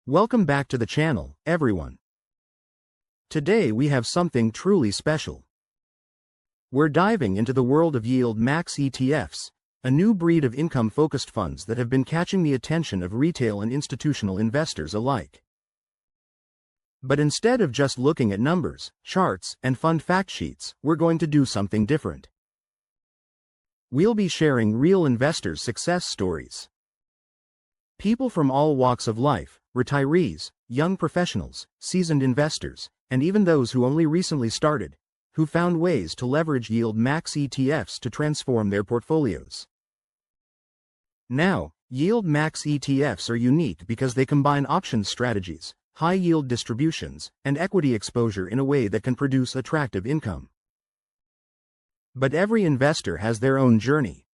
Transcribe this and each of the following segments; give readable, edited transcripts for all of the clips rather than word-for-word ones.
Welcome back to the channel, everyone. Today we have something truly special. We're diving into the world of YieldMax ETFs, a new breed of income-focused funds that have been catching the attention of retail and institutional investors alike. But instead of just looking at numbers, charts, and fund fact sheets, we're going to do something different. We'll be sharing real investors' success stories. People from all walks of life, retirees, young professionals, seasoned investors, and even those who only recently started, who found ways to leverage YieldMax ETFs to transform their portfolios. Now, YieldMax ETFs are unique because they combine options strategies, high-yield distributions, and equity exposure in a way that can produce attractive income. But every investor has their own journey.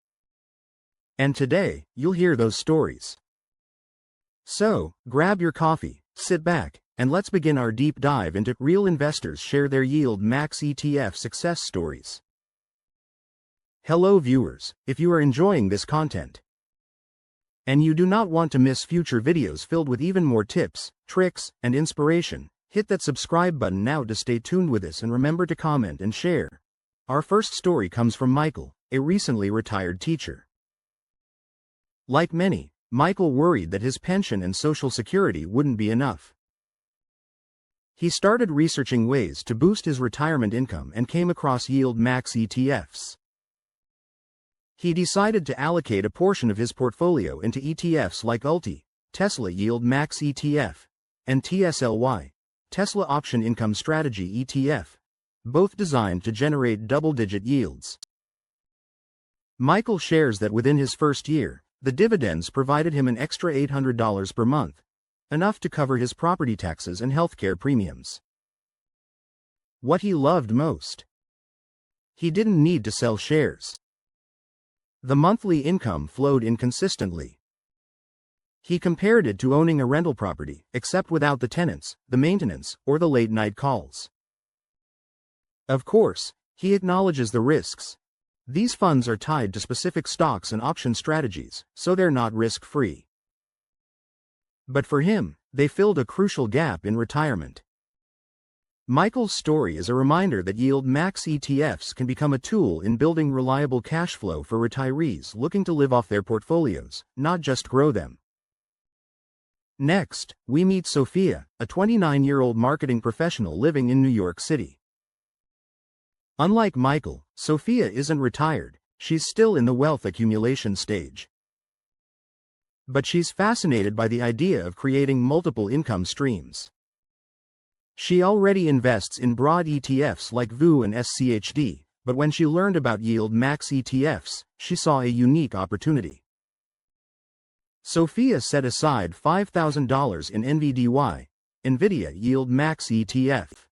And today, you'll hear those stories. So, grab your coffee, sit back, and let's begin our deep dive into real investors share their YieldMax ETF success stories. Hello viewers, if you are enjoying this content, and you do not want to miss future videos filled with even more tips, tricks, and inspiration, hit that subscribe button now to stay tuned with us and remember to comment and share. Our first story comes from Michael, a recently retired teacher. Like many, Michael worried that his pension and Social Security wouldn't be enough. He started researching ways to boost his retirement income and came across YieldMax ETFs. He decided to allocate a portion of his portfolio into ETFs like ULTI, Tesla YieldMax ETF, and TSLY, Tesla Option Income Strategy ETF, both designed to generate double-digit yields. Michael shares that within his first year, the dividends provided him an extra $800 per month, enough to cover his property taxes and healthcare premiums. What he loved most: he didn't need to sell shares. The monthly income flowed in consistently. He compared it to owning a rental property, except without the tenants, the maintenance, or the late-night calls. Of course, he acknowledges the risks. These funds are tied to specific stocks and option strategies, so they're not risk-free. But for him, they filled a crucial gap in retirement. Michael's story is a reminder that YieldMax ETFs can become a tool in building reliable cash flow for retirees looking to live off their portfolios, not just grow them. Next, we meet Sophia, a 29-year-old marketing professional living in New York City. Unlike Michael, Sophia isn't retired, she's still in the wealth accumulation stage. But she's fascinated by the idea of creating multiple income streams. She already invests in broad ETFs like VU and SCHD, but when she learned about YieldMax ETFs, she saw a unique opportunity. Sophia set aside $5,000 in NVDY, NVIDIA YieldMax ETF.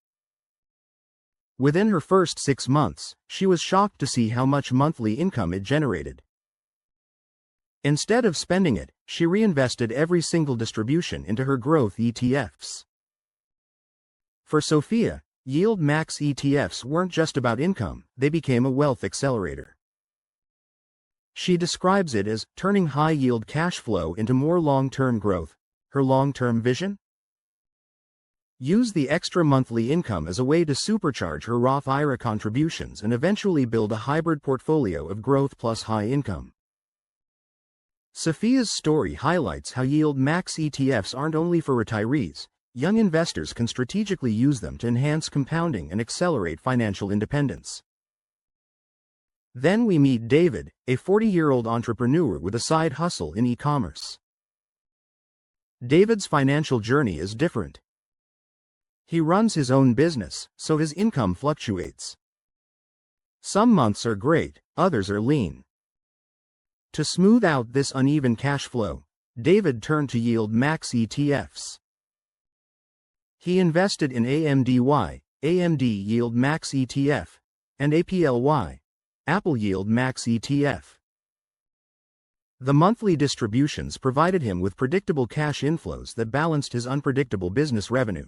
Within her first 6 months, she was shocked to see how much monthly income it generated. Instead of spending it, she reinvested every single distribution into her growth ETFs. For Sophia, YieldMax ETFs weren't just about income, they became a wealth accelerator. She describes it as turning high-yield cash flow into more long-term growth. Her long-term vision? Use the extra monthly income as a way to supercharge her Roth IRA contributions and eventually build a hybrid portfolio of growth plus high income. Sophia's story highlights how YieldMax ETFs aren't only for retirees. Young investors can strategically use them to enhance compounding and accelerate financial independence. Then we meet David, a 40-year-old entrepreneur with a side hustle in e-commerce. David's financial journey is different. He runs his own business, so his income fluctuates. Some months are great, others are lean. To smooth out this uneven cash flow, David turned to YieldMax ETFs. He invested in AMDY, AMD YieldMax ETF, and APLY, Apple YieldMax ETF. The monthly distributions provided him with predictable cash inflows that balanced his unpredictable business revenue.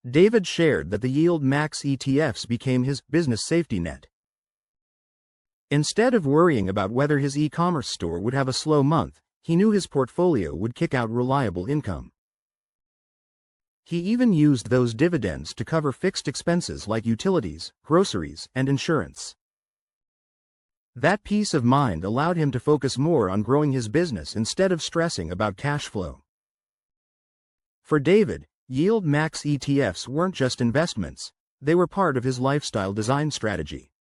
David shared that the YieldMax ETFs became his business safety net. Instead of worrying about whether his e-commerce store would have a slow month, he knew his portfolio would kick out reliable income. He even used those dividends to cover fixed expenses like utilities, groceries, and insurance. That peace of mind allowed him to focus more on growing his business instead of stressing about cash flow. For David, YieldMax ETFs weren't just investments, they were part of his lifestyle design strategy.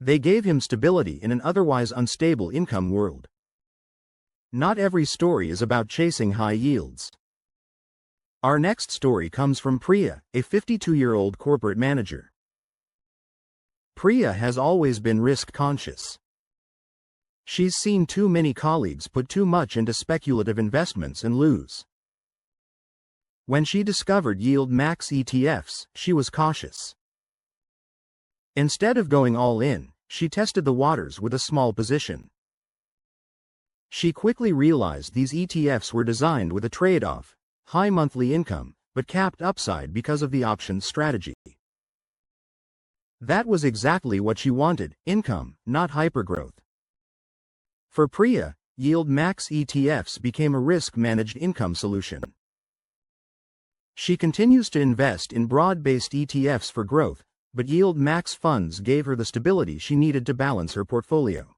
They gave him stability in an otherwise unstable income world. Not every story is about chasing high yields. Our next story comes from Priya, a 52-year-old corporate manager. Priya has always been risk-conscious. She's seen too many colleagues put too much into speculative investments and lose. When she discovered YieldMax ETFs, she was cautious. Instead of going all in, she tested the waters with a small position. She quickly realized these ETFs were designed with a trade-off: high monthly income, but capped upside because of the options strategy. That was exactly what she wanted: income, not hypergrowth. For Priya, YieldMax ETFs became a risk-managed income solution. She continues to invest in broad-based ETFs for growth, but YieldMax funds gave her the stability she needed to balance her portfolio.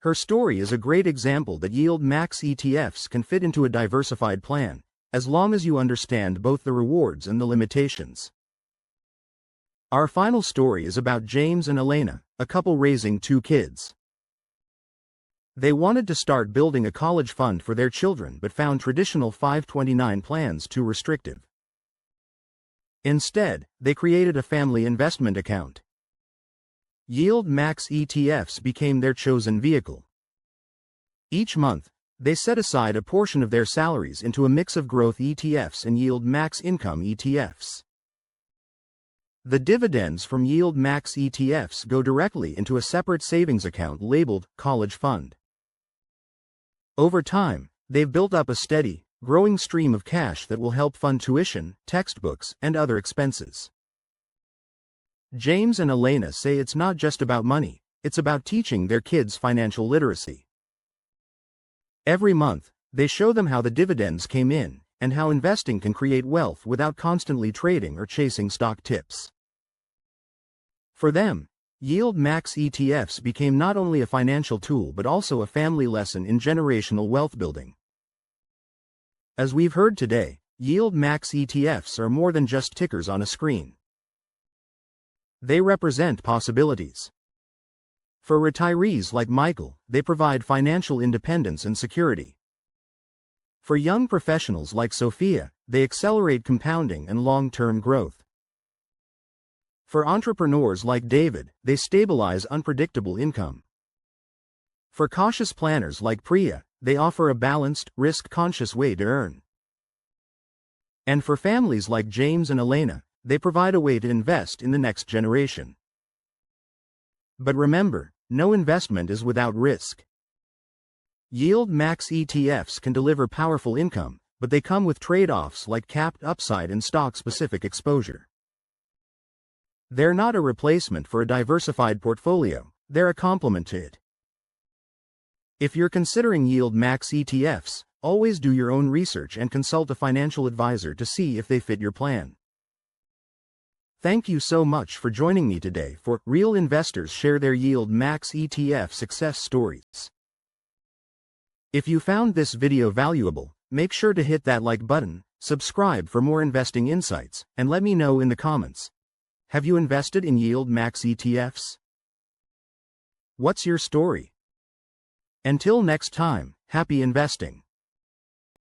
Her story is a great example that YieldMax ETFs can fit into a diversified plan, as long as you understand both the rewards and the limitations. Our final story is about James and Elena, a couple raising 2 kids. They wanted to start building a college fund for their children but found traditional 529 plans too restrictive. Instead, they created a family investment account. YieldMax ETFs became their chosen vehicle. Each month, they set aside a portion of their salaries into a mix of growth ETFs and YieldMax income ETFs. The dividends from YieldMax ETFs go directly into a separate savings account labeled College Fund. Over time, they've built up a steady, growing stream of cash that will help fund tuition, textbooks, and other expenses. James and Elena say it's not just about money, it's about teaching their kids financial literacy. Every month, they show them how the dividends came in, and how investing can create wealth without constantly trading or chasing stock tips. For them, YieldMax ETFs became not only a financial tool but also a family lesson in generational wealth building. As we've heard today, YieldMax ETFs are more than just tickers on a screen. They represent possibilities. For retirees like Michael, they provide financial independence and security. For young professionals like Sophia, they accelerate compounding and long-term growth. For entrepreneurs like David, they stabilize unpredictable income. For cautious planners like Priya, they offer a balanced, risk-conscious way to earn. And for families like James and Elena, they provide a way to invest in the next generation. But remember, no investment is without risk. YieldMax ETFs can deliver powerful income, but they come with trade-offs like capped upside and stock-specific exposure. They're not a replacement for a diversified portfolio, they're a complement to it. If you're considering YieldMax ETFs, always do your own research and consult a financial advisor to see if they fit your plan. Thank you so much for joining me today for Real Investors Share Their YieldMax ETF Success Stories. If you found this video valuable, make sure to hit that like button, subscribe for more investing insights, and let me know in the comments. Have you invested in YieldMax ETFs? What's your story? Until next time, happy investing.